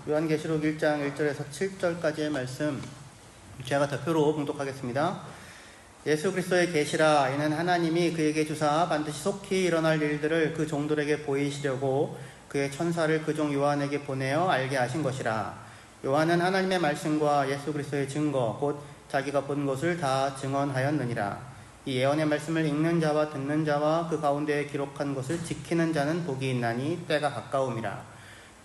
요한계시록 1장 1절에서 7절까지의 말씀 제가 대표로 봉독하겠습니다. 예수 그리스도의 계시라. 이는 하나님이 그에게 주사 반드시 속히 일어날 일들을 그 종들에게 보이시려고 그의 천사를 그 종 요한에게 보내어 알게 하신 것이라. 요한은 하나님의 말씀과 예수 그리스도의 증거 곧 자기가 본 것을 다 증언하였느니라. 이 예언의 말씀을 읽는 자와 듣는 자와 그 가운데에 기록한 것을 지키는 자는 복이 있나니 때가 가까움이라.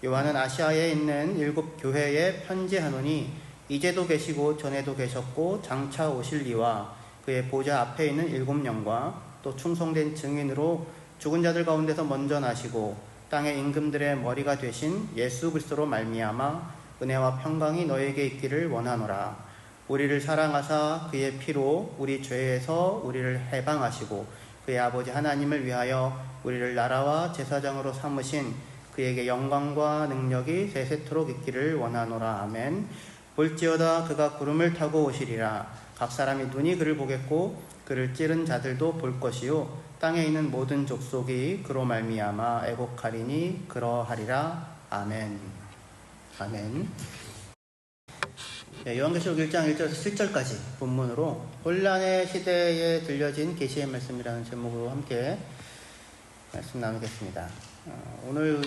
요한은 아시아에 있는 7 교회에 편지하노니 이제도 계시고 전에도 계셨고 장차 오실 이와 그의 보좌 앞에 있는 7영과 또 충성된 증인으로 죽은 자들 가운데서 먼저 나시고 땅의 임금들의 머리가 되신 예수 그리스도로 말미암아 은혜와 평강이 너에게 있기를 원하노라. 우리를 사랑하사 그의 피로 우리 죄에서 우리를 해방하시고 그의 아버지 하나님을 위하여 우리를 나라와 제사장으로 삼으신 그에게 영광과 능력이 세세토록 있기를 원하노라. 아멘. 볼지어다 그가 구름을 타고 오시리라. 각 사람이 눈이 그를 보겠고 그를 찌른 자들도 볼 것이요 땅에 있는 모든 족속이 그로 말미암아 애곡하리니 그러하리라. 아멘. 아멘. 네, 요한계시록 1장 1절에서 7절까지 본문으로 혼란의 시대에 들려진 계시의 말씀이라는 제목으로 함께 말씀 나누겠습니다. 오늘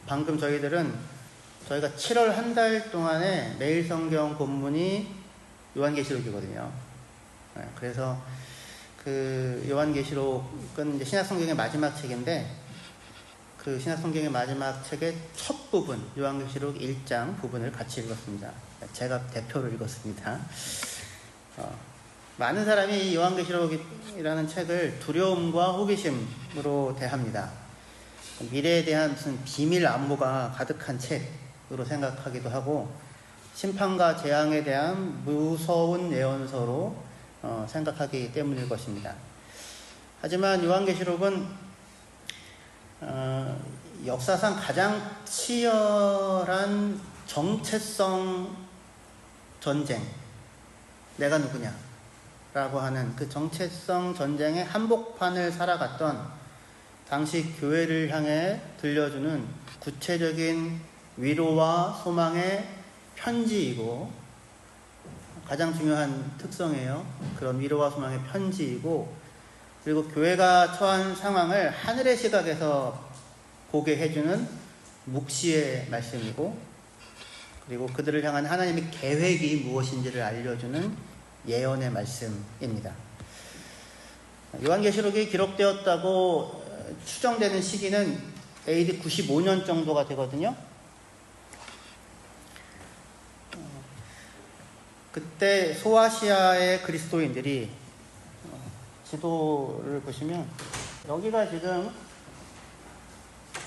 방금 저희가 7월 한 달 동안에 매일 성경 본문이 요한계시록이거든요. 그래서 그 요한계시록은 이제 신약성경의 마지막 책인데 그 신약성경의 마지막 책의 첫 부분 요한계시록 1장 부분을 같이 읽었습니다. 제가 대표로 읽었습니다. 많은 사람이 이 요한계시록이라는 책을 두려움과 호기심으로 대합니다. 미래에 대한 무슨 비밀 안보가 가득한 책으로 생각하기도 하고 심판과 재앙에 대한 무서운 예언서로 생각하기 때문일 것입니다. 하지만 요한계시록은 역사상 가장 치열한 정체성 전쟁, 내가 누구냐 라고 하는 그 정체성 전쟁의 한복판을 살아갔던 당시 교회를 향해 들려주는 구체적인 위로와 소망의 편지이고 가장 중요한 특성이에요. 그런 위로와 소망의 편지이고 그리고 교회가 처한 상황을 하늘의 시각에서 보게 해주는 묵시의 말씀이고 그리고 그들을 향한 하나님의 계획이 무엇인지를 알려주는 예언의 말씀입니다. 요한계시록이 기록되었다고 추정되는 시기는 AD 95년 정도가 되거든요. 그때 소아시아의 그리스도인들이 지도를 보시면 여기가 지금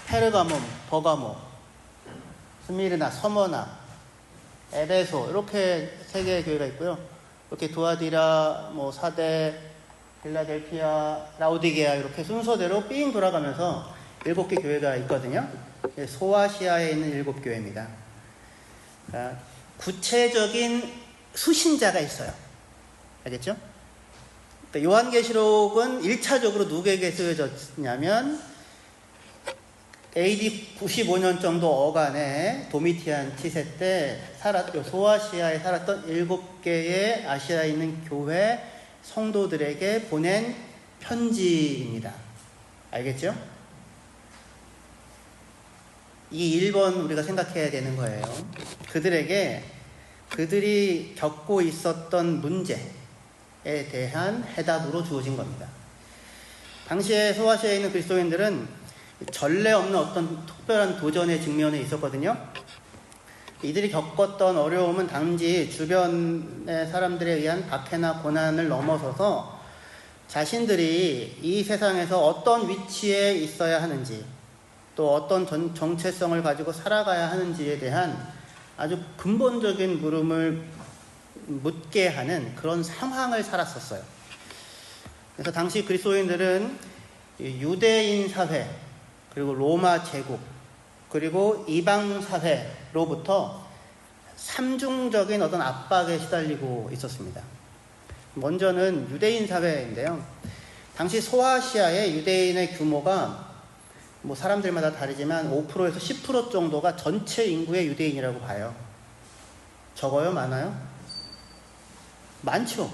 페르가몬, 버가모, 스미르나, 서머나, 에베소 이렇게 세 개의 교회가 있고요. 이렇게 두아디라, 사데, 필라델피아, 라오디게아 이렇게 순서대로 삥 돌아가면서 7개 교회가 있거든요. 소아시아에 있는 7교회입니다. 그러니까 구체적인 수신자가 있어요. 알겠죠? 그러니까 요한계시록은 1차적으로 누구에게 쓰여졌냐면 AD 95년 정도 어간에 도미티안 치세 때 소아시아에 살았던 7개의 아시아에 있는 교회 성도들에게 보낸 편지입니다. 알겠죠? 이 1번 우리가 생각해야 되는 거예요. 그들이 겪고 있었던 문제에 대한 해답으로 주어진 겁니다. 당시에 소아시아에 있는 그리스도인들은 전례 없는 어떤 특별한 도전에 직면해 있었거든요. 이들이 겪었던 어려움은 단지 주변의 사람들에 의한 박해나 고난을 넘어서서 자신들이 이 세상에서 어떤 위치에 있어야 하는지 또 어떤 정체성을 가지고 살아가야 하는지에 대한 아주 근본적인 물음을 묻게 하는 그런 상황을 살았었어요. 그래서 당시 그리스도인들은 유대인 사회 그리고 로마 제국 그리고 이방 사회로부터 삼중적인 어떤 압박에 시달리고 있었습니다. 먼저는 유대인 사회인데요. 당시 소아시아의 유대인의 규모가 뭐 사람들마다 다르지만 5%에서 10% 정도가 전체 인구의 유대인이라고 봐요. 적어요? 많아요? 많죠.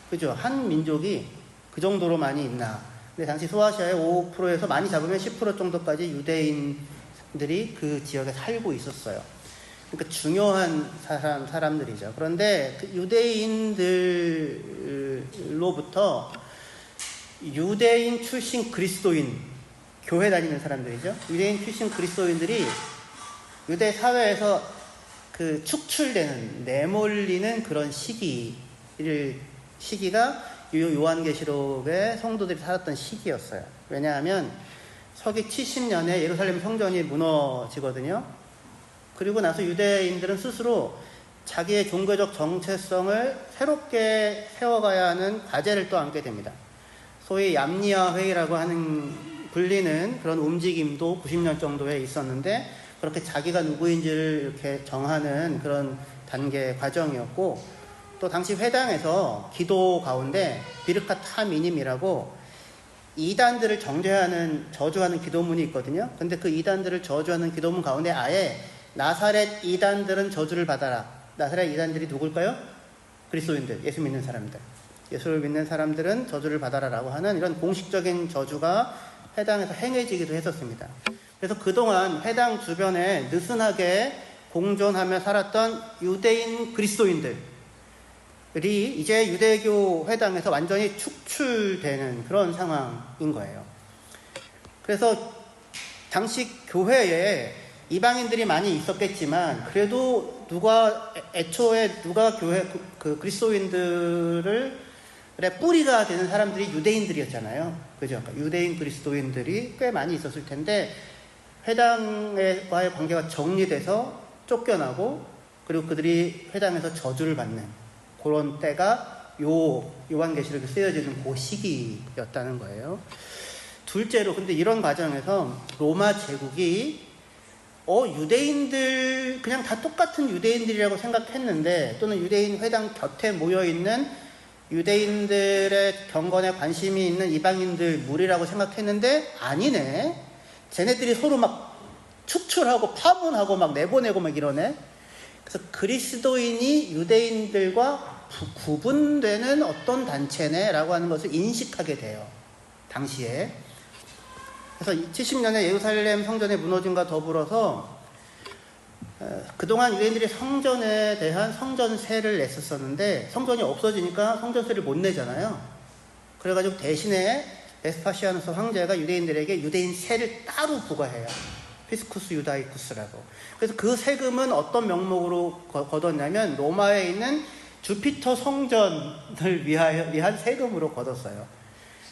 그죠? 한 민족이 그 정도로 많이 있나. 근데 당시 소아시아의 5%에서 많이 잡으면 10% 정도까지 유대인들이 그 지역에 살고 있었어요. 그러니까 중요한 사람들이죠. 그런데 그 유대인들로부터 유대인 출신 그리스도인, 교회 다니는 사람들이죠. 유대인 출신 그리스도인들이 유대 사회에서 그 축출되는, 내몰리는 그런 시기가 요한계시록의 성도들이 살았던 시기였어요. 왜냐하면 서기 70년에 예루살렘 성전이 무너지거든요. 그리고 나서 유대인들은 스스로 자기의 종교적 정체성을 새롭게 세워가야 하는 과제를 또 안게 됩니다. 소위 얌니아 회의라고 불리는 그런 움직임도 90년 정도에 있었는데, 그렇게 자기가 누구인지를 이렇게 정하는 그런 단계 과정이었고, 또 당시 회당에서 기도 가운데 비르카트 하미님이라고 이단들을 저주하는 기도문이 있거든요. 근데 그 이단들을 저주하는 기도문 가운데 아예 나사렛 이단들은 저주를 받아라. 나사렛 이단들이 누굴까요? 그리스도인들, 예수 믿는 사람들. 예수를 믿는 사람들은 저주를 받아라라고 하는 이런 공식적인 저주가 회당에서 행해지기도 했었습니다. 그래서 그동안 회당 주변에 느슨하게 공존하며 살았던 유대인 그리스도인들이 이제 유대교 회당에서 완전히 축출되는 그런 상황인 거예요. 그래서 당시 교회에 이방인들이 많이 있었겠지만, 그래도 애초에 누가 교회, 그리스도인들의 뿌리가 되는 사람들이 유대인들이었잖아요. 그죠? 그러니까 유대인 그리스도인들이 꽤 많이 있었을 텐데, 회당과의 관계가 정리돼서 쫓겨나고, 그리고 그들이 회당에서 저주를 받는 그런 때가 요한계시록에 쓰여지는 그 시기였다는 거예요. 둘째로, 근데 이런 과정에서 로마 제국이 유대인들, 그냥 다 똑같은 유대인들이라고 생각했는데, 또는 유대인 회당 곁에 모여있는 유대인들의 경건에 관심이 있는 이방인들 무리라고 생각했는데, 아니네. 쟤네들이 서로 막 축출하고 파문하고 막 내보내고 막 이러네. 그래서 그리스도인이 유대인들과 구분되는 어떤 단체네라고 하는 것을 인식하게 돼요. 당시에. 그래서 70년에 예루살렘 성전의 무너짐과 더불어서 그동안 유대인들이 성전에 대한 성전세를 냈었었는데, 성전이 없어지니까 성전세를 못 내잖아요. 그래가지고 대신에 베스파시아누스 황제가 유대인들에게 유대인 세를 따로 부과해요. 피스쿠스 유다이쿠스라고. 그래서 그 세금은 어떤 명목으로 거뒀냐면 로마에 있는 주피터 성전을 위한 세금으로 거뒀어요.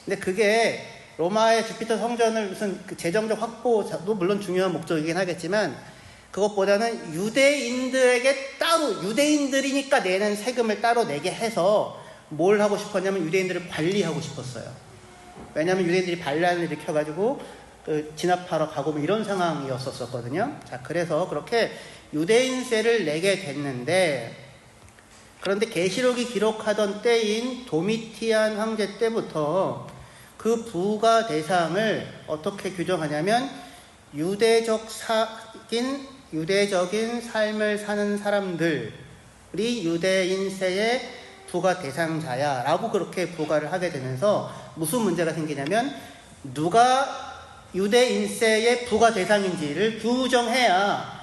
근데 그게 로마의 주피터 성전을 무슨 재정적 확보도 물론 중요한 목적이긴 하겠지만, 그것보다는 유대인들에게 따로, 유대인들이니까 내는 세금을 따로 내게 해서 뭘 하고 싶었냐면 유대인들을 관리하고 싶었어요. 왜냐하면 유대인들이 반란을 일으켜가지고 진압하러 가고 뭐 이런 상황이었었거든요. 자, 그래서 그렇게 유대인세를 내게 됐는데, 그런데 계시록이 기록하던 때인 도미티안 황제 때부터 그 부가 대상을 어떻게 규정하냐면, 유대적인 삶을 사는 사람들이 유대인세의 부가 대상자야 라고 그렇게 부과를 하게 되면서 무슨 문제가 생기냐면, 누가 유대인세의 부가 대상인지를 규정해야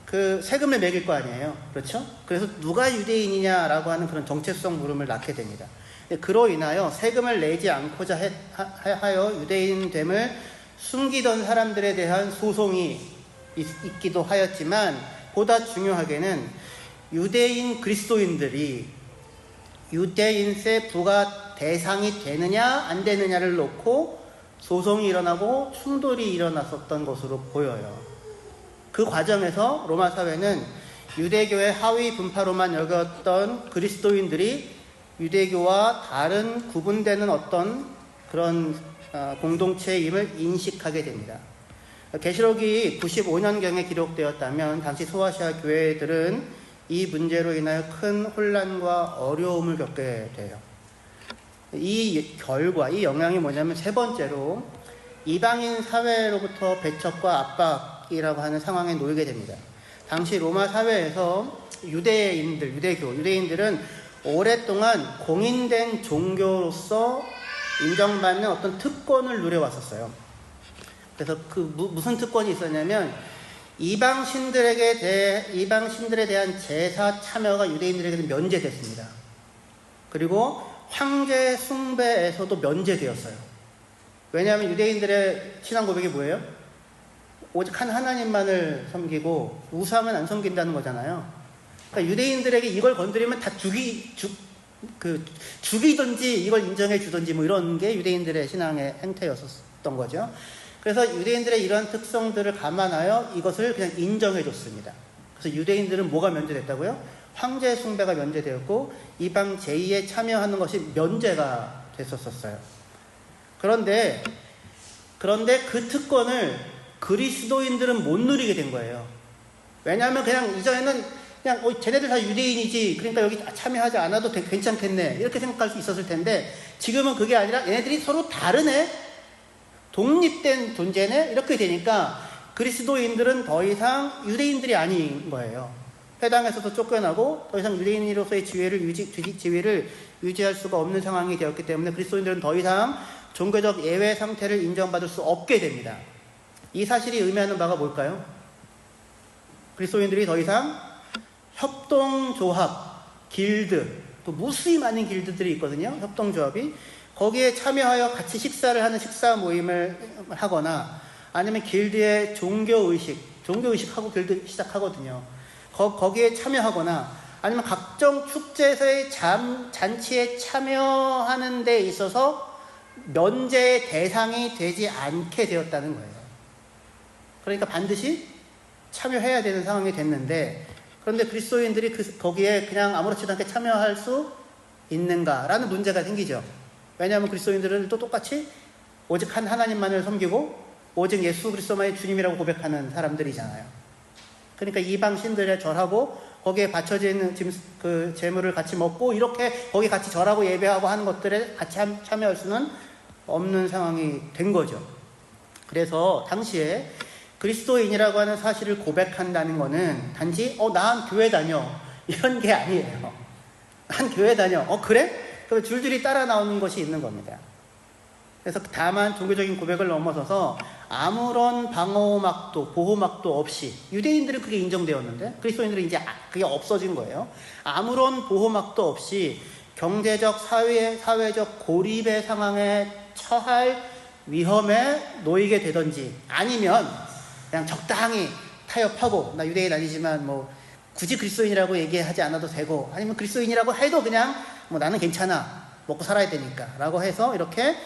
그 세금을 매길 거 아니에요. 그렇죠? 그래서 누가 유대인이냐라고 하는 그런 정체성 물음을 낳게 됩니다. 그로 인하여 세금을 내지 않고자 하여 유대인됨을 숨기던 사람들에 대한 소송이 있기도 하였지만, 보다 중요하게는 유대인 그리스도인들이 유대인세 부가 대상이 되느냐 안 되느냐를 놓고 소송이 일어나고 충돌이 일어났었던 것으로 보여요. 그 과정에서 로마 사회는 유대교의 하위 분파로만 여겼던 그리스도인들이 유대교와 다른 구분되는 어떤 그런 공동체임을 인식하게 됩니다. 계시록이 95년경에 기록되었다면 당시 소아시아 교회들은 이 문제로 인하여 큰 혼란과 어려움을 겪게 돼요. 이 영향이 뭐냐면, 세 번째로 이방인 사회로부터 배척과 압박이라고 하는 상황에 놓이게 됩니다. 당시 로마 사회에서 유대인들은 오랫동안 공인된 종교로서 인정받는 어떤 특권을 누려왔었어요. 그래서 무슨 특권이 있었냐면 이방신들에 대한 제사 참여가 유대인들에게는 면제됐습니다. 그리고 황제 숭배에서도 면제되었어요. 왜냐하면 유대인들의 신앙 고백이 뭐예요? 오직 한 하나님만을 섬기고 우상은 안 섬긴다는 거잖아요. 그러니까 유대인들에게 이걸 건드리면 다 죽이든지 이걸 인정해 주든지 뭐 이런 게 유대인들의 신앙의 행태였었던 거죠. 그래서 유대인들의 이러한 특성들을 감안하여 이것을 그냥 인정해 줬습니다. 그래서 유대인들은 뭐가 면제됐다고요? 황제 숭배가 면제되었고 이방 제의에 참여하는 것이 면제가 됐었어요. 그런데 그 특권을 그리스도인들은 못 누리게 된 거예요. 왜냐하면 그냥 이전에는 그냥 쟤네들 다 유대인이지, 그러니까 여기 참여하지 않아도 괜찮겠네, 이렇게 생각할 수 있었을 텐데 지금은 그게 아니라 얘네들이 서로 다르네, 독립된 존재네, 이렇게 되니까 그리스도인들은 더 이상 유대인들이 아닌 거예요. 회당에서도 쫓겨나고 더 이상 유대인으로서의 지위를 유지할 수가 없는 상황이 되었기 때문에 그리스도인들은 더 이상 종교적 예외 상태를 인정받을 수 없게 됩니다. 이 사실이 의미하는 바가 뭘까요? 그리스도인들이 더 이상 협동조합, 길드, 또 무수히 많은 길드들이 있거든요. 협동조합이. 거기에 참여하여 같이 식사를 하는 식사 모임을 하거나 아니면 길드의 종교의식하고 길드 시작하거든요. 거기에 참여하거나 아니면 각종 축제에서의 잔치에 참여하는 데 있어서 면제의 대상이 되지 않게 되었다는 거예요. 그러니까 반드시 참여해야 되는 상황이 됐는데, 그런데 그리스도인들이 거기에 그냥 아무렇지도 않게 참여할 수 있는가라는 문제가 생기죠. 왜냐하면 그리스도인들은 또 똑같이 오직 한 하나님만을 섬기고 오직 예수 그리스도만이 주님이라고 고백하는 사람들이잖아요. 그러니까 이방 신들에 절하고 거기에 바쳐지는 그 제물을 같이 먹고 이렇게 거기 같이 절하고 예배하고 하는 것들에 같이 참여할 수는 없는 상황이 된 거죠. 그래서 당시에 그리스도인이라고 하는 사실을 고백한다는 거는 단지 나 교회 다녀 이런 게 아니에요. 난 교회 다녀. 그래? 그럼 줄줄이 따라 나오는 것이 있는 겁니다. 그래서 다만 종교적인 고백을 넘어서서 아무런 방어막도 보호막도 없이, 유대인들은 그게 인정되었는데 그리스도인들은 이제 그게 없어진 거예요. 아무런 보호막도 없이 경제적 사회적 고립의 상황에 처할 위험에 놓이게 되든지, 아니면 그냥 적당히 타협하고, 나 유대인 아니지만 뭐 굳이 그리스도인이라고 얘기하지 않아도 되고, 아니면 그리스도인이라고 해도 그냥 뭐 나는 괜찮아, 먹고 살아야 되니까 라고 해서 이렇게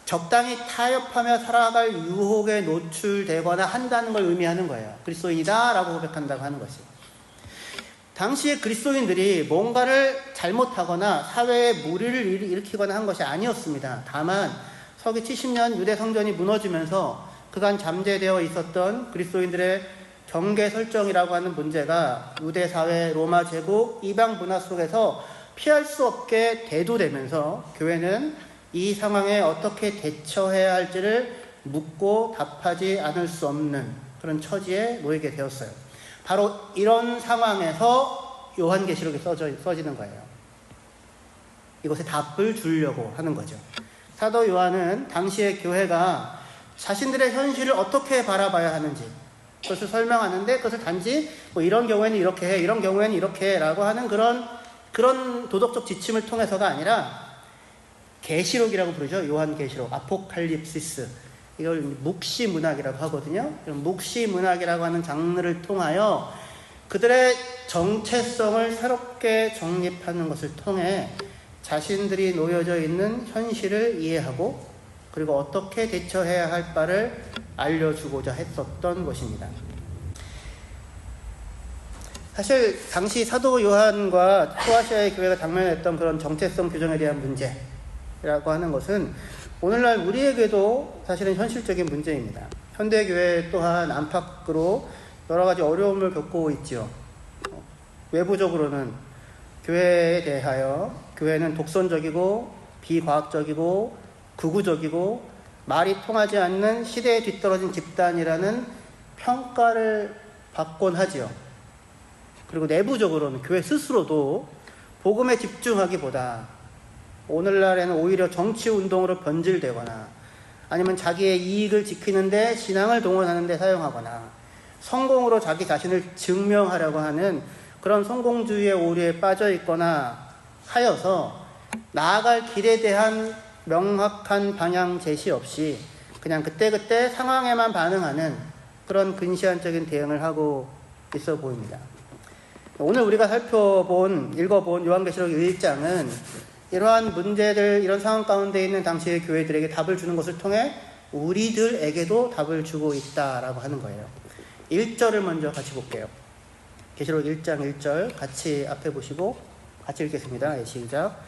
적당히 타협하며 살아갈 유혹에 노출되거나 한다는 걸 의미하는 거예요. 그리스도인이다 라고 고백한다고 하는 것이. 당시에 그리스도인들이 뭔가를 잘못하거나 사회에 무리를 일으키거나 한 것이 아니었습니다. 다만 서기 70년 유대 성전이 무너지면서 그간 잠재되어 있었던 그리스도인들의 경계 설정이라고 하는 문제가 유대 사회, 로마 제국, 이방 문화 속에서 피할 수 없게 대두되면서 교회는 이 상황에 어떻게 대처해야 할지를 묻고 답하지 않을 수 없는 그런 처지에 놓이게 되었어요. 바로 이런 상황에서 요한계시록이 써지는 거예요. 이것에 답을 주려고 하는 거죠. 사도 요한은 당시의 교회가 자신들의 현실을 어떻게 바라봐야 하는지 그것을 설명하는데, 그것을 단지 뭐 이런 경우에는 이렇게 해, 이런 경우에는 이렇게 라고 하는 그런 도덕적 지침을 통해서가 아니라, 계시록이라고 부르죠. 요한계시록, 아포칼립시스, 이걸 묵시문학이라고 하거든요. 묵시문학이라고 하는 장르를 통하여 그들의 정체성을 새롭게 정립하는 것을 통해 자신들이 놓여져 있는 현실을 이해하고 그리고 어떻게 대처해야 할 바를 알려주고자 했었던 것입니다. 사실 당시 사도 요한과 소아시아의 교회가 당면했던 그런 정체성 규정에 대한 문제라고 하는 것은 오늘날 우리에게도 사실은 현실적인 문제입니다. 현대교회 또한 안팎으로 여러 가지 어려움을 겪고 있지요. 외부적으로는 교회에 대하여 교회는 독선적이고 비과학적이고 극우적이고 말이 통하지 않는 시대에 뒤떨어진 집단이라는 평가를 받곤 하지요. 그리고 내부적으로는 교회 스스로도 복음에 집중하기보다 오늘날에는 오히려 정치운동으로 변질되거나 아니면 자기의 이익을 지키는데 신앙을 동원하는 데 사용하거나 성공으로 자기 자신을 증명하려고 하는 그런 성공주의의 오류에 빠져 있거나 하여서 나아갈 길에 대한 명확한 방향 제시 없이 그냥 그때그때 상황에만 반응하는 그런 근시안적인 대응을 하고 있어 보입니다. 오늘 우리가 읽어본 요한계시록 1장은 이러한 문제들, 이런 상황 가운데 있는 당시의 교회들에게 답을 주는 것을 통해 우리들에게도 답을 주고 있다라고 하는 거예요. 1절을 먼저 같이 볼게요. 계시록 1장 1절 같이 앞에 보시고 같이 읽겠습니다. 시작.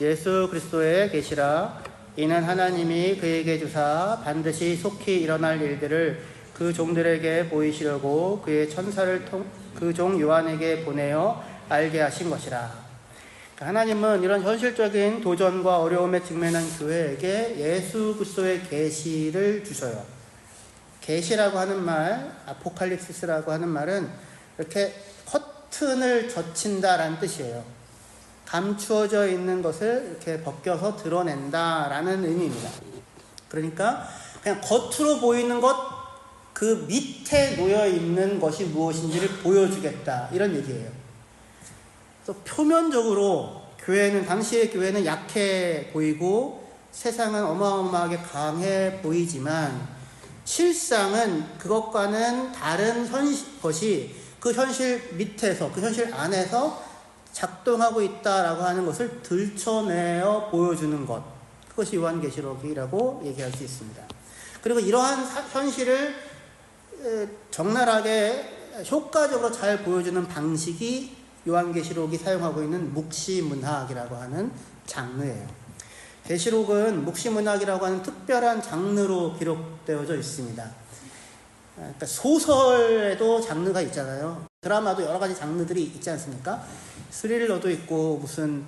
예수 그리스도의 계시라. 이는 하나님이 그에게 주사 반드시 속히 일어날 일들을 그 종들에게 보이시려고 그의 천사를 그 종 요한에게 보내어 알게 하신 것이라. 하나님은 이런 현실적인 도전과 어려움에 직면한 교회에게 예수 그리스도의 계시를 주셔요. 계시라고 하는 말, 아포칼립시스라고 하는 말은 이렇게 커튼을 젖힌다라는 뜻이에요. 감추어져 있는 것을 이렇게 벗겨서 드러낸다라는 의미입니다. 그러니까 그냥 겉으로 보이는 것, 그 밑에 놓여 있는 것이 무엇인지를 보여주겠다, 이런 얘기예요. 그래서 표면적으로 당시의 교회는 약해 보이고 세상은 어마어마하게 강해 보이지만 실상은 그것과는 다른 것이 그 현실 밑에서, 그 현실 안에서 작동하고 있다라고 하는 것을 들춰내어 보여주는 것, 그것이 요한계시록이라고 얘기할 수 있습니다. 그리고 이러한 현실을 적나라하게 효과적으로 잘 보여주는 방식이 요한계시록이 사용하고 있는 묵시문학이라고 하는 장르예요. 계시록은 묵시문학이라고 하는 특별한 장르로 기록되어져 있습니다. 그러니까 소설에도 장르가 있잖아요. 드라마도 여러 가지 장르들이 있지 않습니까? 스릴러도 있고 무슨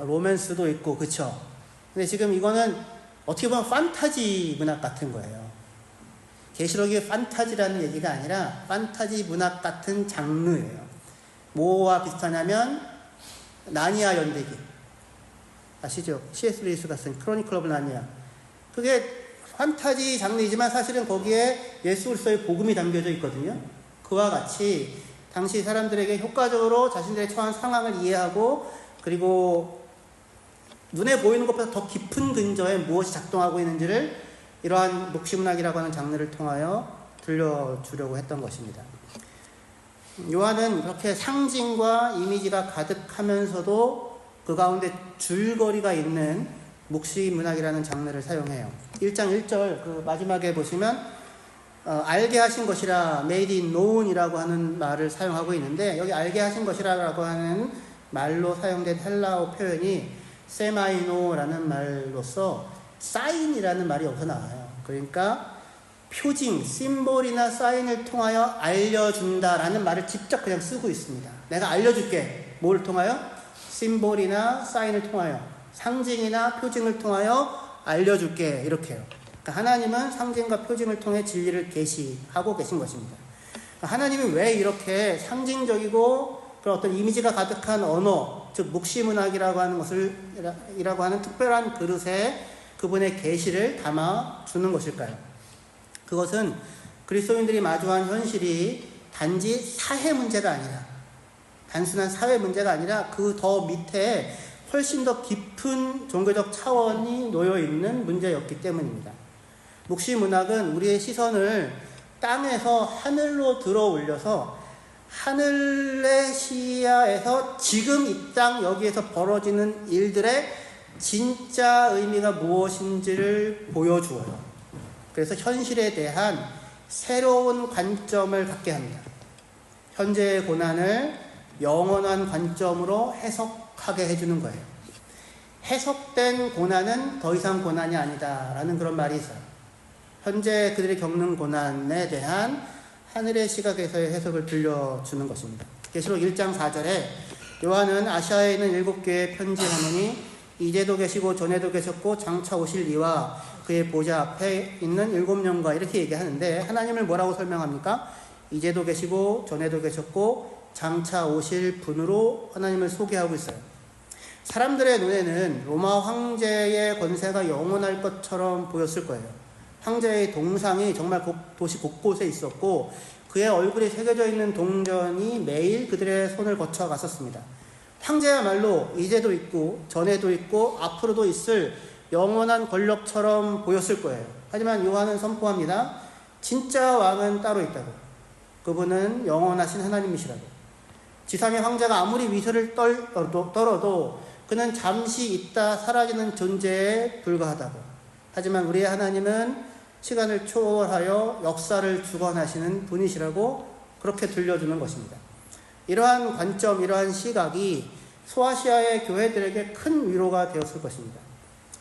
로맨스도 있고, 그쵸? 근데 지금 이거는 어떻게 보면 판타지 문학 같은 거예요. 계시록이 판타지라는 얘기가 아니라 판타지 문학 같은 장르예요. 뭐와 비슷하냐면 나니아 연대기 아시죠? C.S. 루이스가 쓴 크로니클 오브 나니아. 그게 판타지 장르이지만 사실은 거기에 예수 그리스도의 복음이 담겨져 있거든요. 그와 같이 당시 사람들에게 효과적으로 자신들의 처한 상황을 이해하고, 그리고 눈에 보이는 것보다 더 깊은 근저에 무엇이 작동하고 있는지를 이러한 묵시문학이라고 하는 장르를 통하여 들려주려고 했던 것입니다. 요한은 그렇게 상징과 이미지가 가득하면서도 그 가운데 줄거리가 있는 묵시문학이라는 장르를 사용해요. 1장 1절 그 마지막에 보시면 알게 하신 것이라, made it known이라고 하는 말을 사용하고 있는데, 여기 알게 하신 것이라고 하는 말로 사용된 헬라어 표현이 세마이노라는 말로서 사인이라는 말이 여기서 나와요. 그러니까 표징, 심볼이나 사인을 통하여 알려준다라는 말을 직접 그냥 쓰고 있습니다. 내가 알려줄게. 뭘 통하여? 심볼이나 사인을 통하여, 상징이나 표징을 통하여 알려줄게, 이렇게요. 그러니까 하나님은 상징과 표징을 통해 진리를 계시하고 계신 것입니다. 하나님이 왜 이렇게 상징적이고 그런 어떤 이미지가 가득한 언어, 즉 묵시문학이라고 하는 특별한 그릇에 그분의 계시를 담아 주는 것일까요? 그것은 그리스도인들이 마주한 현실이 단지 사회 문제가 아니라, 단순한 사회 문제가 아니라 그 더 밑에 훨씬 더 깊은 종교적 차원이 놓여 있는 문제였기 때문입니다. 묵시문학은 우리의 시선을 땅에서 하늘로 들어 올려서 하늘의 시야에서 지금 이 땅 여기에서 벌어지는 일들의 진짜 의미가 무엇인지를 보여주어요. 그래서 현실에 대한 새로운 관점을 갖게 합니다. 현재의 고난을 영원한 관점으로 해석하게 해주는 거예요. 해석된 고난은 더 이상 고난이 아니다라는 그런 말이 있어요. 현재 그들이 겪는 고난에 대한 하늘의 시각에서의 해석을 들려주는 것입니다. 계시록 1장 4절에 요한은 아시아에 있는 7교회에 편지하노니 이제도 계시고 전에도 계셨고 장차 오실 이와 그의 보좌 앞에 있는 7영과 이렇게 얘기하는데, 하나님을 뭐라고 설명합니까? 이제도 계시고 전에도 계셨고 장차 오실 분으로 하나님을 소개하고 있어요. 사람들의 눈에는 로마 황제의 권세가 영원할 것처럼 보였을 거예요. 황제의 동상이 정말 도시 곳곳에 있었고 그의 얼굴이 새겨져 있는 동전이 매일 그들의 손을 거쳐 갔었습니다. 황제야말로 이제도 있고 전에도 있고 앞으로도 있을 영원한 권력처럼 보였을 거예요. 하지만 요한은 선포합니다. 진짜 왕은 따로 있다고. 그분은 영원하신 하나님이시라고. 지상의 황제가 아무리 위세를 떨어도 그는 잠시 있다 사라지는 존재에 불과하다고. 하지만 우리의 하나님은 시간을 초월하여 역사를 주관하시는 분이시라고 그렇게 들려주는 것입니다. 이러한 관점, 이러한 시각이 소아시아의 교회들에게 큰 위로가 되었을 것입니다.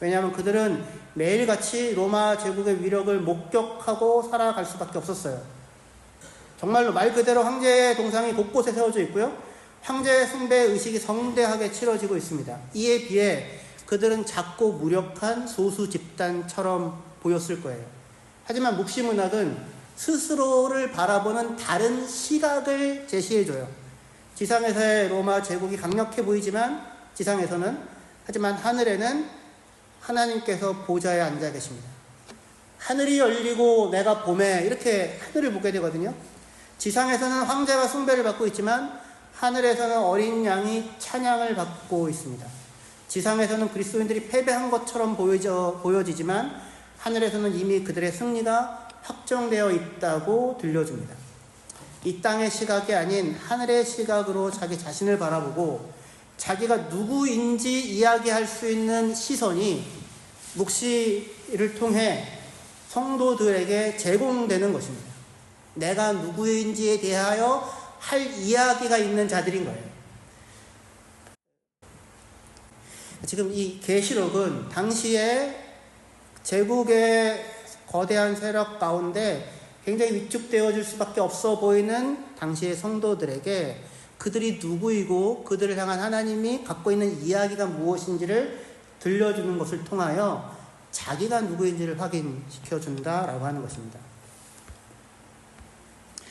왜냐하면 그들은 매일같이 로마 제국의 위력을 목격하고 살아갈 수밖에 없었어요. 정말로 말 그대로 황제의 동상이 곳곳에 세워져 있고요. 황제의 숭배 의식이 성대하게 치러지고 있습니다. 이에 비해 그들은 작고 무력한 소수 집단처럼 보였을 거예요. 하지만 묵시문학은 스스로를 바라보는 다른 시각을 제시해줘요. 지상에서의 로마 제국이 강력해 보이지만 하지만 하늘에는 하나님께서 보좌에 앉아 계십니다. 하늘이 열리고 내가 봄에 이렇게 하늘을 보게 되거든요. 지상에서는 황제가 숭배를 받고 있지만 하늘에서는 어린 양이 찬양을 받고 있습니다. 지상에서는 그리스도인들이 패배한 것처럼 보여지지만 하늘에서는 이미 그들의 승리가 확정되어 있다고 들려줍니다. 이 땅의 시각이 아닌 하늘의 시각으로 자기 자신을 바라보고 자기가 누구인지 이야기할 수 있는 시선이 묵시를 통해 성도들에게 제공되는 것입니다. 내가 누구인지에 대하여 할 이야기가 있는 자들인 거예요. 지금 이 계시록은 당시에 제국의 거대한 세력 가운데 굉장히 위축되어질 수밖에 없어 보이는 당시의 성도들에게 그들이 누구이고 그들을 향한 하나님이 갖고 있는 이야기가 무엇인지를 들려주는 것을 통하여 자기가 누구인지를 확인시켜준다라고 하는 것입니다.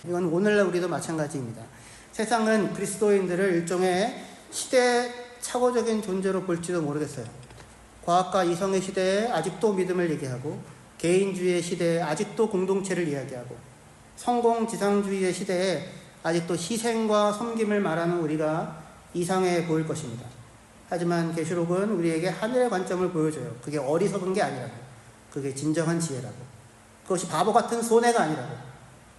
이건 오늘날 우리도 마찬가지입니다. 세상은 그리스도인들을 일종의 시대착오적인 존재로 볼지도 모르겠어요. 과학과 이성의 시대에 아직도 믿음을 얘기하고 개인주의의 시대에 아직도 공동체를 이야기하고 성공지상주의의 시대에 아직도 희생과 섬김을 말하는 우리가 이상해 보일 것입니다. 하지만 계시록은 우리에게 하늘의 관점을 보여줘요. 그게 어리석은 게 아니라고. 그게 진정한 지혜라고. 그것이 바보 같은 손해가 아니라고.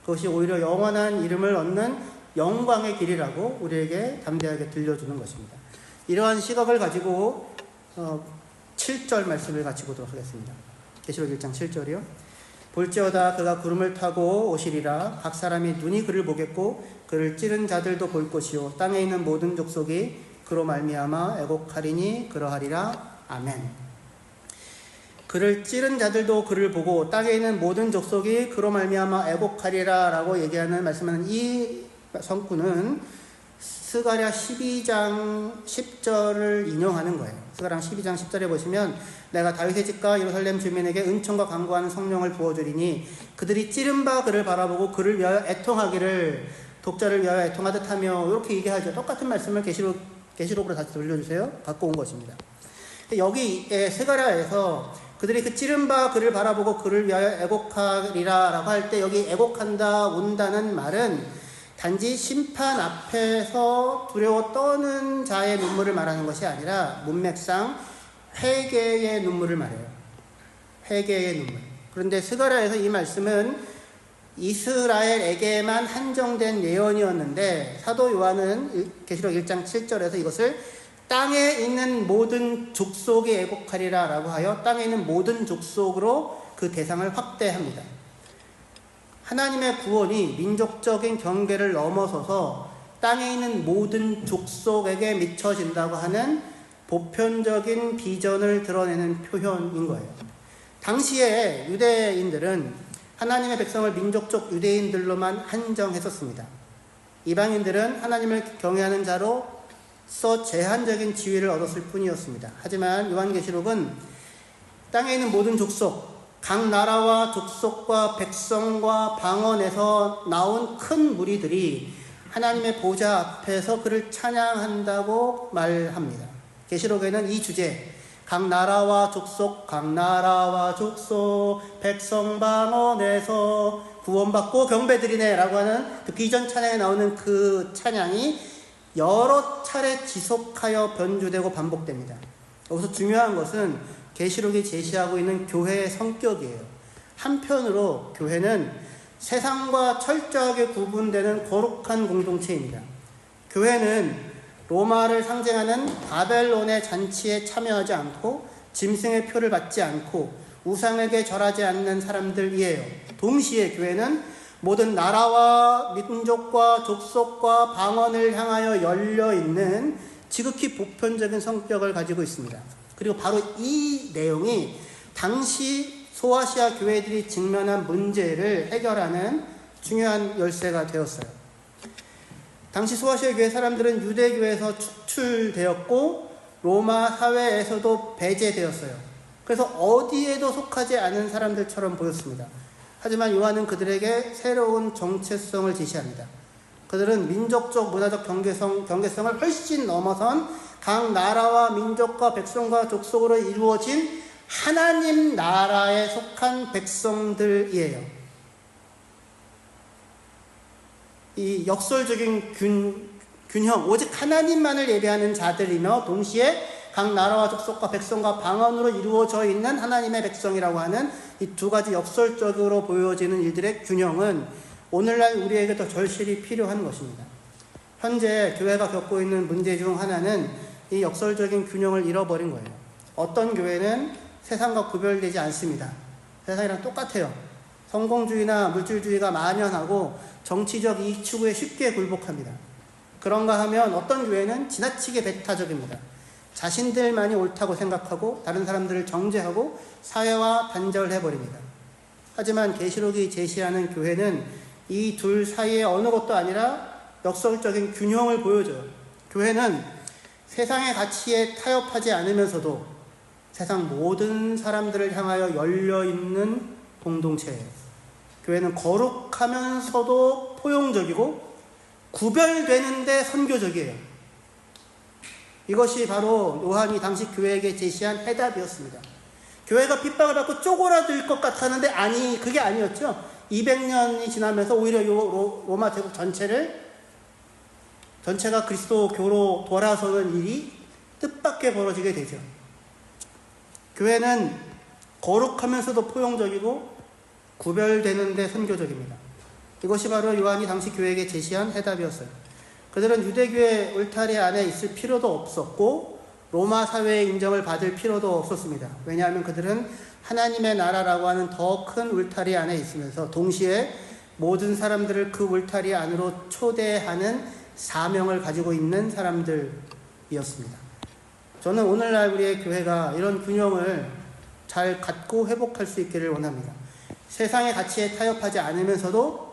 그것이 오히려 영원한 이름을 얻는 영광의 길이라고 우리에게 담대하게 들려주는 것입니다. 이러한 시각을 가지고 7절 말씀을 같이 보도록 하겠습니다. 계시록 1장 7절이요. 볼지어다 그가 구름을 타고 오시리라. 각 사람이 눈이 그를 보겠고 그를 찌른 자들도 볼 것이요 땅에 있는 모든 족속이 그로 말미암아 애곡하리니 그러하리라. 아멘. 그를 찌른 자들도 그를 보고 땅에 있는 모든 족속이 그로 말미암아 애곡하리라 라고 얘기하는 말씀은 이 성구는 스가랴 12장 10절을 인용하는 거예요. 스가랴 12장 10절에 보시면 내가 다윗의 집과 예루살렘 주민에게 은총과 강구하는 성령을 부어주리니 그들이 찌른 바 그를 바라보고 그를 위하여 애통하기를 독자를 위하여 애통하듯 하며 이렇게 얘기하죠. 똑같은 말씀을 계시록으로 다시 돌려주세요. 갖고 온 것입니다. 여기 스가랴에서 그들이 그 찌른 바 그를 바라보고 그를 위하여 애곡하리라 라고 할 때 여기 애곡한다, 운다는 말은 단지 심판 앞에서 두려워 떠는 자의 눈물을 말하는 것이 아니라 문맥상 회개의 눈물을 말해요. 회개의 눈물. 그런데 스가랴에서 이 말씀은 이스라엘에게만 한정된 예언이었는데 사도 요한은 계시록 1장 7절에서 이것을 땅에 있는 모든 족속이 애곡하리라 라고 하여 땅에 있는 모든 족속으로 그 대상을 확대합니다. 하나님의 구원이 민족적인 경계를 넘어서서 땅에 있는 모든 족속에게 미쳐진다고 하는 보편적인 비전을 드러내는 표현인 거예요. 당시에 유대인들은 하나님의 백성을 민족적 유대인들로만 한정했었습니다. 이방인들은 하나님을 경외하는 자로서 제한적인 지위를 얻었을 뿐이었습니다. 하지만 요한계시록은 땅에 있는 모든 족속, 각 나라와 족속과 백성과 방언에서 나온 큰 무리들이 하나님의 보좌 앞에서 그를 찬양한다고 말합니다. 계시록에는 이 주제, 각 나라와 족속, 백성 방언에서 구원받고 경배드리네 라고 하는 그 비전 찬양에 나오는 그 찬양이 여러 차례 지속하여 변주되고 반복됩니다. 여기서 중요한 것은 계시록이 제시하고 있는 교회의 성격이에요. 한편으로 교회는 세상과 철저하게 구분되는 거룩한 공동체입니다. 교회는 로마를 상징하는 바벨론의 잔치에 참여하지 않고 짐승의 표를 받지 않고 우상에게 절하지 않는 사람들이에요. 동시에 교회는 모든 나라와 민족과 족속과 방언을 향하여 열려있는 지극히 보편적인 성격을 가지고 있습니다. 그리고 바로 이 내용이 당시 소아시아 교회들이 직면한 문제를 해결하는 중요한 열쇠가 되었어요. 당시 소아시아 교회 사람들은 유대교에서 축출되었고 로마 사회에서도 배제되었어요. 그래서 어디에도 속하지 않은 사람들처럼 보였습니다. 하지만 요한은 그들에게 새로운 정체성을 제시합니다. 그들은 민족적, 문화적 경계성을 훨씬 넘어선 각 나라와 민족과 백성과 족속으로 이루어진 하나님 나라에 속한 백성들이에요. 이 역설적인 균형, 오직 하나님만을 예배하는 자들이며 동시에 각 나라와 족속과 백성과 방언으로 이루어져 있는 하나님의 백성이라고 하는 이 두 가지 역설적으로 보여지는 일들의 균형은 오늘날 우리에게 더 절실히 필요한 것입니다. 현재 교회가 겪고 있는 문제 중 하나는 이 역설적인 균형을 잃어버린 거예요. 어떤 교회는 세상과 구별되지 않습니다. 세상이랑 똑같아요. 성공주의나 물질주의가 만연하고 정치적 이익 추구에 쉽게 굴복합니다. 그런가 하면 어떤 교회는 지나치게 배타적입니다. 자신들만이 옳다고 생각하고 다른 사람들을 정죄하고 사회와 단절을 해버립니다. 하지만 계시록이 제시하는 교회는 이 둘 사이의 어느 것도 아니라 역설적인 균형을 보여줘요. 교회는 세상의 가치에 타협하지 않으면서도 세상 모든 사람들을 향하여 열려있는 공동체예요. 교회는 거룩하면서도 포용적이고 구별되는데 선교적이에요. 이것이 바로 요한이 당시 교회에게 제시한 해답이었습니다. 교회가 핍박을 받고 쪼그라들 것 같았는데 아니, 그게 아니었죠. 200년이 지나면서 오히려 로마 제국 전체가 그리스도교로 돌아서는 일이 뜻밖의 벌어지게 되죠. 교회는 거룩하면서도 포용적이고 구별되는데 선교적입니다. 이것이 바로 요한이 당시 교회에게 제시한 해답이었어요. 그들은 유대교의 울타리 안에 있을 필요도 없었고 로마 사회의 인정을 받을 필요도 없었습니다. 왜냐하면 그들은 하나님의 나라라고 하는 더 큰 울타리 안에 있으면서 동시에 모든 사람들을 그 울타리 안으로 초대하는 사명을 가지고 있는 사람들이었습니다. 저는 오늘날 우리의 교회가 이런 균형을 잘 갖고 회복할 수 있기를 원합니다. 세상의 가치에 타협하지 않으면서도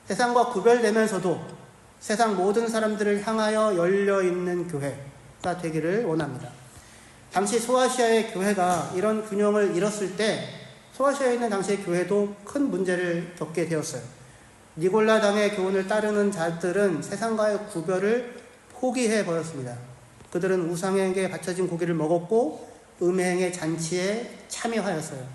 세상과 구별되면서도 세상 모든 사람들을 향하여 열려있는 교회가 되기를 원합니다. 당시 소아시아의 교회가 이런 균형을 잃었을 때 소아시아에 있는 당시의 교회도 큰 문제를 겪게 되었어요. 니골라당의 교훈을 따르는 자들은 세상과의 구별을 포기해버렸습니다. 그들은 우상에게 바쳐진 고기를 먹었고 음행의 잔치에 참여하였어요.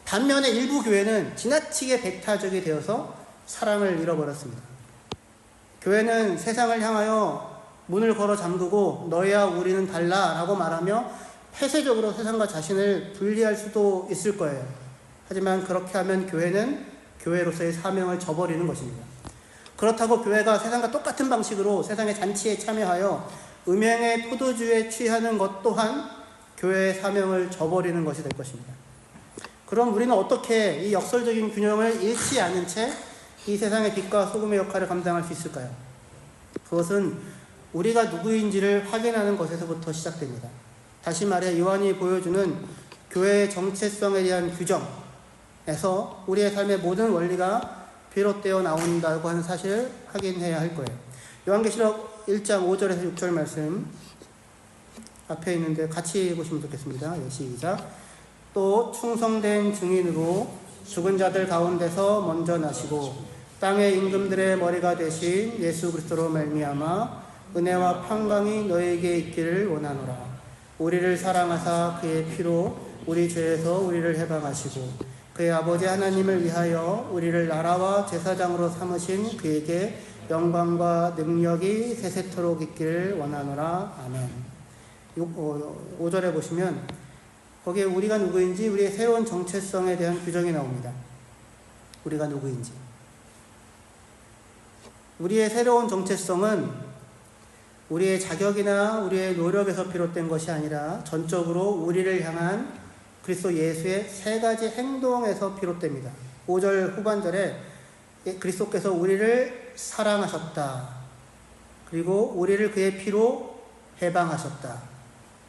반면에 일부 교회는 지나치게 배타적이 되어서 사랑을 잃어버렸습니다. 교회는 세상을 향하여 문을 걸어 잠그고 너희와 우리는 달라 라고 말하며 폐쇄적으로 세상과 자신을 분리할 수도 있을 거예요. 하지만 그렇게 하면 교회는 교회로서의 사명을 저버리는 것입니다. 그렇다고 교회가 세상과 똑같은 방식으로 세상의 잔치에 참여하여 음행의 포도주에 취하는 것 또한 교회의 사명을 저버리는 것이 될 것입니다. 그럼 우리는 어떻게 이 역설적인 균형을 잃지 않은 채 이 세상의 빛과 소금의 역할을 감당할 수 있을까요? 그것은 우리가 누구인지를 확인하는 것에서부터 시작됩니다. 다시 말해 요한이 보여주는 교회의 정체성에 대한 규정에서 우리의 삶의 모든 원리가 비롯되어 나온다고 하는 사실을 확인해야 할 거예요. 요한계시록 1장 5절에서 6절 말씀 앞에 있는데 같이 보시면 좋겠습니다. 시작. 또 충성된 증인으로 죽은 자들 가운데서 먼저 나시고 땅의 임금들의 머리가 되신 예수 그리스도로 말미암아 은혜와 평강이 너에게 있기를 원하노라. 우리를 사랑하사 그의 피로 우리 죄에서 우리를 해방하시고 그의 아버지 하나님을 위하여 우리를 나라와 제사장으로 삼으신 그에게 영광과 능력이 세세토록 있기를 원하노라. 아멘. 5절에 보시면 거기에 우리가 누구인지 우리의 새로운 정체성에 대한 규정이 나옵니다. 우리가 누구인지. 우리의 새로운 정체성은 우리의 자격이나 우리의 노력에서 비롯된 것이 아니라 전적으로 우리를 향한 그리스도 예수의 세 가지 행동에서 비롯됩니다. 5절 후반절에 그리스도께서 우리를 사랑하셨다. 그리고 우리를 그의 피로 해방하셨다.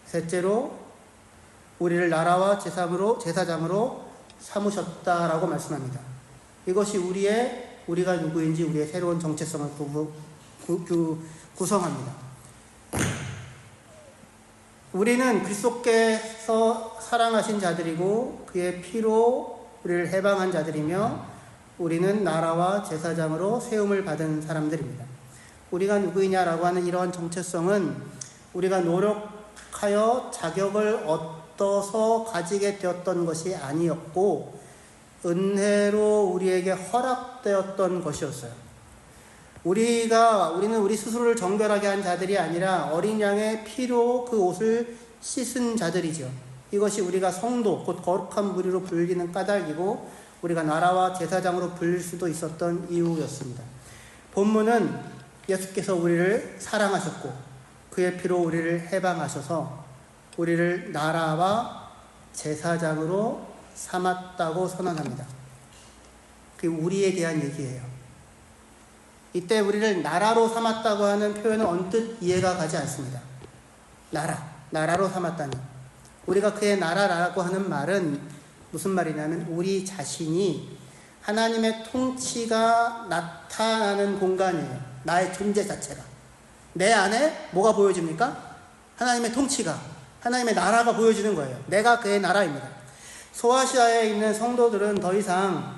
셋째로 우리를 나라와 제사장으로 삼으셨다라고 말씀합니다. 이것이 우리가 누구인지 우리의 새로운 정체성을 구성합니다. 우리는 그리스도께서 사랑하신 자들이고 그의 피로 우리를 해방한 자들이며 우리는 나라와 제사장으로 세움을 받은 사람들입니다. 우리가 누구이냐라고 하는 이러한 정체성은 우리가 노력하여 자격을 얻어서 가지게 되었던 것이 아니었고 은혜로 우리에게 허락되었던 것이었어요. 우리는 우리 스스로를 정결하게 한 자들이 아니라 어린 양의 피로 그 옷을 씻은 자들이죠. 이것이 우리가 성도, 곧 거룩한 무리로 불리는 까닭이고 우리가 나라와 제사장으로 불릴 수도 있었던 이유였습니다. 본문은 예수께서 우리를 사랑하셨고 그의 피로 우리를 해방하셔서 우리를 나라와 제사장으로 삼았다고 선언합니다. 그게 우리에 대한 얘기예요. 이때 우리를 나라로 삼았다고 하는 표현은 언뜻 이해가 가지 않습니다. 나라로 삼았다니. 우리가 그의 나라라고 하는 말은 무슨 말이냐면 우리 자신이 하나님의 통치가 나타나는 공간이에요. 나의 존재 자체가. 내 안에 뭐가 보여집니까? 하나님의 통치가, 하나님의 나라가 보여지는 거예요. 내가 그의 나라입니다. 소아시아에 있는 성도들은 더 이상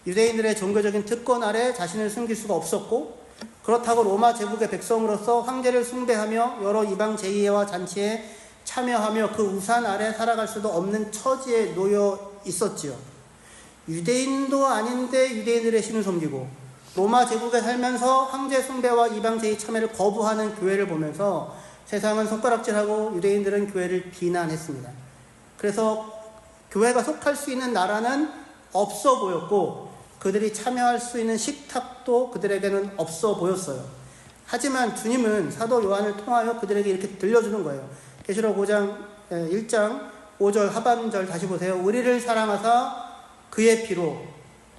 유대인들의 종교적인 특권 아래 자신을 숨길 수가 없었고 그렇다고 로마 제국의 백성으로서 황제를 숭배하며 여러 이방 제의와 잔치에 참여하며 그 우산 아래 살아갈 수도 없는 처지에 놓여 있었지요. 유대인도 아닌데 유대인들의 신을 섬기고 로마 제국에 살면서 황제 숭배와 이방 제의 참여를 거부하는 교회를 보면서 세상은 손가락질하고 유대인들은 교회를 비난했습니다. 그래서 교회가 속할 수 있는 나라는 없어 보였고 그들이 참여할 수 있는 식탁도 그들에게는 없어 보였어요. 하지만 주님은 사도 요한을 통하여 그들에게 이렇게 들려주는 거예요. 계시록 5장 1장 5절 하반절 다시 보세요. 우리를 사랑하사 그의 피로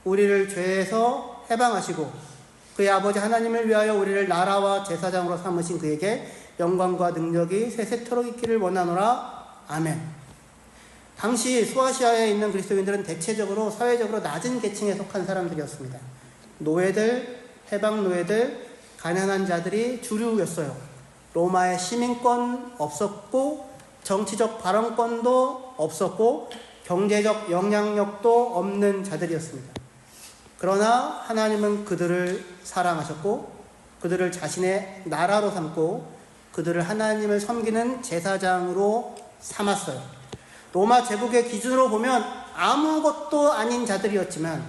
우리를 죄에서 해방하시고 그의 아버지 하나님을 위하여 우리를 나라와 제사장으로 삼으신 그에게 영광과 능력이 세세토록 있기를 원하노라. 아멘. 당시 소아시아에 있는 그리스도인들은 대체적으로 사회적으로 낮은 계층에 속한 사람들이었습니다. 노예들, 해방 노예들, 가난한 자들이 주류였어요. 로마의 시민권 없었고 정치적 발언권도 없었고 경제적 영향력도 없는 자들이었습니다. 그러나 하나님은 그들을 사랑하셨고 그들을 자신의 나라로 삼고 그들을 하나님을 섬기는 제사장으로 삼았어요. 로마 제국의 기준으로 보면 아무것도 아닌 자들이었지만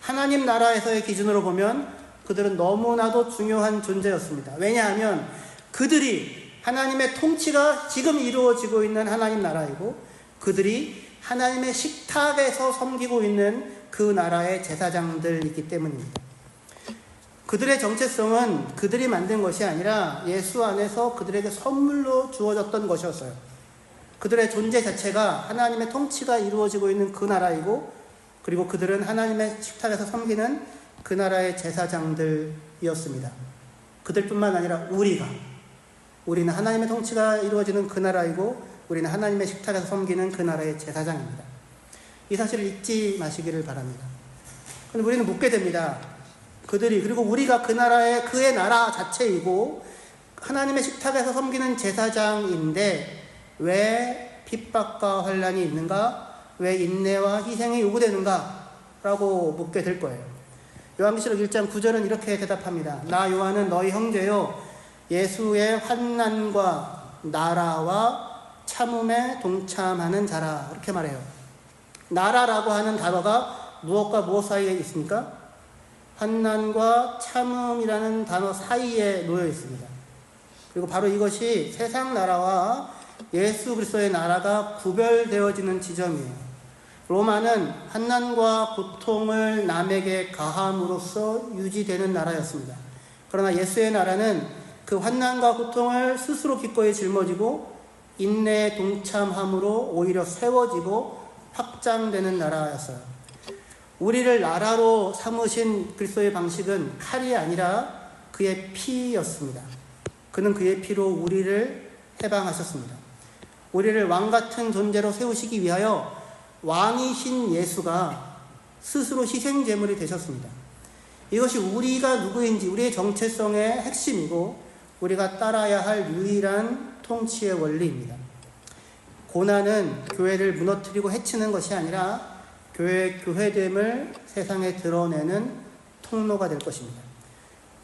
하나님 나라에서의 기준으로 보면 그들은 너무나도 중요한 존재였습니다. 왜냐하면 그들이 하나님의 통치가 지금 이루어지고 있는 하나님 나라이고 그들이 하나님의 식탁에서 섬기고 있는 그 나라의 제사장들이기 때문입니다. 그들의 정체성은 그들이 만든 것이 아니라 예수 안에서 그들에게 선물로 주어졌던 것이었어요. 그들의 존재 자체가 하나님의 통치가 이루어지고 있는 그 나라이고 그리고 그들은 하나님의 식탁에서 섬기는 그 나라의 제사장들이었습니다. 그들뿐만 아니라 우리는 하나님의 통치가 이루어지는 그 나라이고 우리는 하나님의 식탁에서 섬기는 그 나라의 제사장입니다. 이 사실을 잊지 마시기를 바랍니다. 그런데 우리는 묻게 됩니다. 그리고 우리가 그의 나라 자체이고 하나님의 식탁에서 섬기는 제사장인데 왜 핍박과 환난이 있는가? 왜 인내와 희생이 요구되는가? 라고 묻게 될 거예요. 요한계시록 1장 9절은 이렇게 대답합니다. 나 요한은 너희 형제요 예수의 환난과 나라와 참음에 동참하는 자라. 이렇게 말해요. 나라라고 하는 단어가 무엇과 무엇 사이에 있습니까? 환난과 참음이라는 단어 사이에 놓여 있습니다. 그리고 바로 이것이 세상 나라와 예수 그리스도의 나라가 구별되어지는 지점이에요. 로마는 환난과 고통을 남에게 가함으로써 유지되는 나라였습니다. 그러나 예수의 나라는 그 환난과 고통을 스스로 기꺼이 짊어지고 인내에 동참함으로 오히려 세워지고 확장되는 나라였어요. 우리를 나라로 삼으신 그리스도의 방식은 칼이 아니라 그의 피였습니다. 그는 그의 피로 우리를 해방하셨습니다. 우리를 왕같은 존재로 세우시기 위하여 왕이신 예수가 스스로 희생제물이 되셨습니다. 이것이 우리가 누구인지 우리의 정체성의 핵심이고 우리가 따라야 할 유일한 통치의 원리입니다. 고난은 교회를 무너뜨리고 해치는 것이 아니라 교회의 교회됨을 세상에 드러내는 통로가 될 것입니다.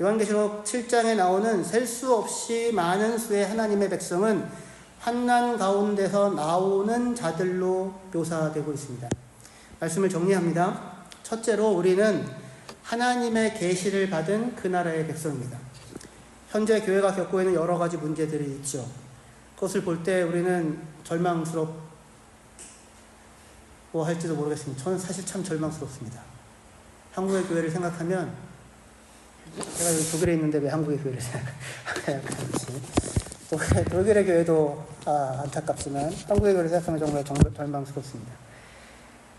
요한계시록 7장에 나오는 셀 수 없이 많은 수의 하나님의 백성은 환난 가운데서 나오는 자들로 묘사되고 있습니다. 말씀을 정리합니다. 첫째로 우리는 하나님의 계시를 받은 그 나라의 백성입니다. 현재 교회가 겪고 있는 여러 가지 문제들이 있죠. 그것을 볼 때 우리는 절망스럽고 할지도 모르겠습니다. 저는 사실 참 절망스럽습니다. 한국의 교회를 생각하면 제가 여기 독일에 있는데 왜 한국의 교회를 생각하는지 독일의 교회도 안타깝지만 한국의 교회를 생각하면 정말 절망스럽습니다.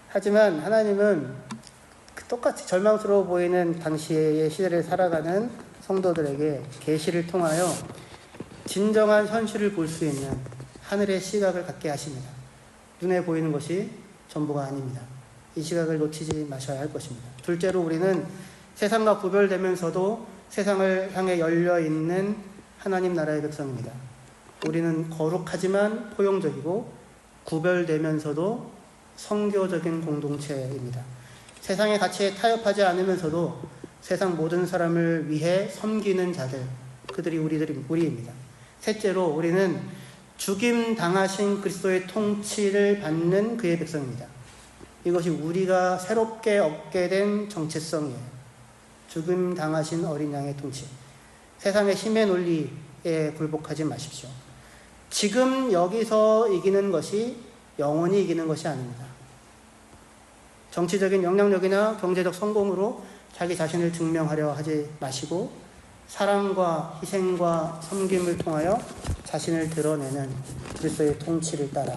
하지만 하나님은 똑같이 절망스러워 보이는 당시의 시대를 살아가는 성도들에게 계시를 통하여 진정한 현실을 볼 수 있는 하늘의 시각을 갖게 하십니다. 눈에 보이는 것이 전부가 아닙니다. 이 시각을 놓치지 마셔야 할 것입니다. 둘째로 우리는 세상과 구별되면서도 세상을 향해 열려있는 하나님 나라의 백성입니다. 우리는 거룩하지만 포용적이고 구별되면서도 성교적인 공동체입니다. 세상의 가치에 타협하지 않으면서도 세상 모든 사람을 위해 섬기는 자들, 그들이 우리입니다. 셋째로 우리는 죽임 당하신 그리스도의 통치를 받는 그의 백성입니다. 이것이 우리가 새롭게 얻게 된 정체성이에요. 죽임 당하신 어린 양의 통치. 세상의 힘의 논리에 굴복하지 마십시오. 지금 여기서 이기는 것이 영원히 이기는 것이 아닙니다. 정치적인 영향력이나 경제적 성공으로 자기 자신을 증명하려 하지 마시고 사랑과 희생과 섬김을 통하여 자신을 드러내는 그리스도의 통치를 따라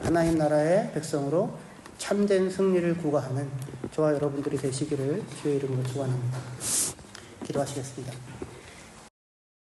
하나님 나라의 백성으로 참된 승리를 구가하는 저와 여러분들이 되시기를 주의 이름으로 축원합니다. 기도하시겠습니다.